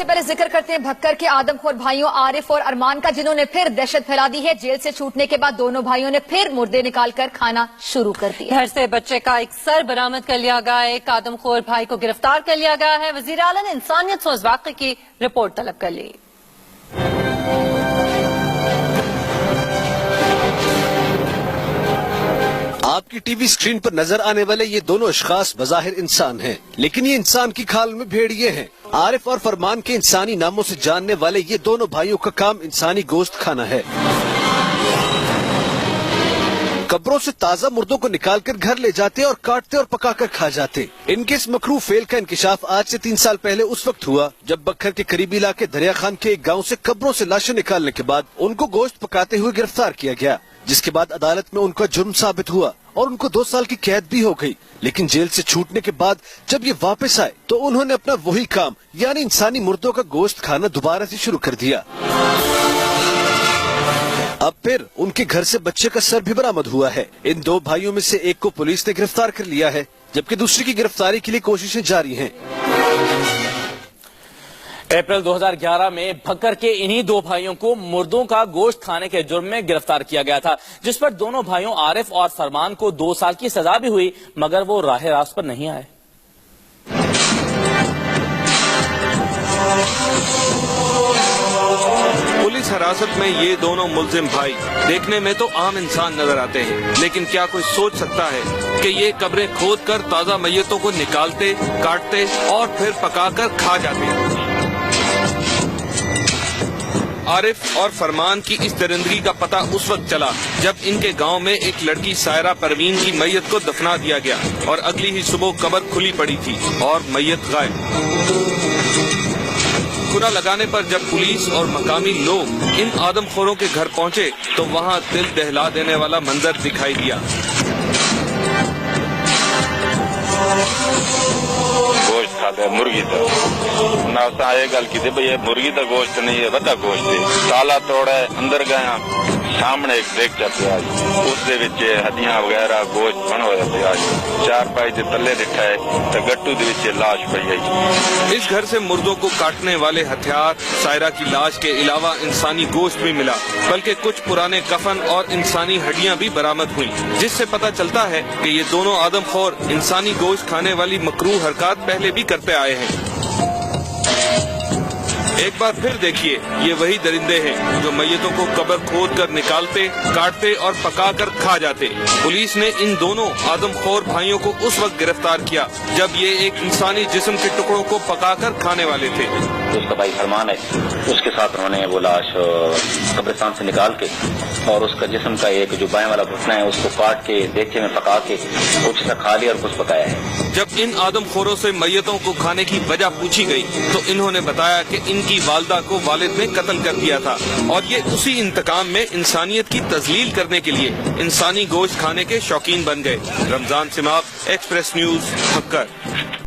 से पहले जिक्र करते हैं भक्कर के आदमखोर भाइयों आरिफ और अरमान का, जिन्होंने फिर दहशत फैला दी है। जेल से छूटने के बाद दोनों भाइयों ने फिर मुर्दे निकालकर खाना शुरू कर दिया। घर से बच्चे का एक सर बरामद कर लिया गया है। एक आदमखोर भाई को गिरफ्तार कर लिया गया है। वजीर आला ने इंसानियत से उस वाक़े की रिपोर्ट तलब कर ली। आपकी टीवी स्क्रीन पर नजर आने वाले ये दोनों अशखास बज़ाहिर इंसान हैं, लेकिन ये इंसान की खाल में भेड़िए हैं। आरिफ और फरमान के इंसानी नामों से जानने वाले ये दोनों भाइयों का काम इंसानी गोश्त खाना है। कब्रों से ताज़ा मुर्दों को निकालकर घर ले जाते और काटते और पकाकर खा जाते। इनके इस मकरू फेल का इंकिशाफ आज से 3 साल पहले उस वक्त हुआ जब बक्खर के करीबी इलाके दरिया खान के एक गांव से कब्रों से लाशें निकालने के बाद उनको गोश्त पकाते हुए गिरफ्तार किया गया, जिसके बाद अदालत में उनका जुर्म साबित हुआ और उनको 2 साल की कैद भी हो गई। लेकिन जेल से छूटने के बाद जब ये वापस आए तो उन्होंने अपना वही काम यानी इंसानी मुर्दों का गोश्त खाना दोबारा से शुरू कर दिया। अब फिर उनके घर से बच्चे का सर भी बरामद हुआ है। इन 2 भाइयों में से एक को पुलिस ने गिरफ्तार कर लिया है, जबकि दूसरे की गिरफ्तारी के लिए कोशिशें जारी हैं। अप्रैल 2011 में भक्कर के इन्हीं 2 भाइयों को मुर्दों का गोश्त खाने के जुर्म में गिरफ्तार किया गया था, जिस पर दोनों भाइयों आरिफ और फरमान को 2 साल की सजा भी हुई, मगर वो राह रास्त पर नहीं आए। पुलिस हिरासत में ये दोनों मुल्जिम भाई देखने में तो आम इंसान नजर आते हैं, लेकिन क्या कोई सोच सकता है कि ये कब्रें खोद कर ताज़ा मैयतों को निकालते, काटते और फिर पकाकर खा जाते। आरिफ और फरमान की इस दरिंदगी का पता उस वक्त चला जब इनके गांव में एक लड़की सायरा परवीन की मैयत को दफना दिया गया और अगली ही सुबह कब्र खुली पड़ी थी और मैयत गायब। खुरा लगाने पर जब पुलिस और मकामी लोग इन आदमखोरों के घर पहुंचे तो वहां दिल दहला देने वाला मंजर दिखाई दिया। गोश्त खाते मुर्गी तो ना ये गल की भाई मुर्गी का गोश्त नहीं है, वड्डा गोश्त है। ताला तोड़ा अंदर गया, सामने एक देगचा पिया, उस हड्डियां वगैरह गोश्त बन होया पिया। 4 पाई के तले दिखा है तो गट्टू दे लाश पई है। इस घर से मुर्दों को काटने वाले हथियार, सायरा की लाश के अलावा इंसानी गोश्त भी मिला, बल्कि कुछ पुराने कफन और इंसानी हड्डियां भी बरामद हुई, जिससे पता चलता है कि ये दोनों आदमखोर इंसानी गोश्त खाने वाली मकरूह हरकत पहले भी करते आए हैं। एक बार फिर देखिए, ये वही दरिंदे हैं जो मैयतों को कब्र खोद कर निकालते, काटते और पकाकर खा जाते। पुलिस ने इन दोनों आदमखोर भाइयों को उस वक्त गिरफ्तार किया जब ये एक इंसानी जिस्म के टुकड़ों को पकाकर खाने वाले थे। उसका भाई फरमान है, उसके साथ उन्होंने वो लाश कब्रिस्तान से निकाल के और उसका जिस्म का एक जो बाएं वाला घुटना है उसको काट के देगचे में पका के कुछ से खा लिया और कुछ पकाया है। जब इन आदमखोरों से मैयतों को खाने की वजह पूछी गई तो इन्होंने बताया कि इनकी वालिदा को वालिद ने कत्ल कर दिया था और ये उसी इंतकाम में इंसानियत की तजलील करने के लिए इंसानी गोश्त खाने के शौकीन बन गए। Ramzan सिमाब, express news, Bhakkar.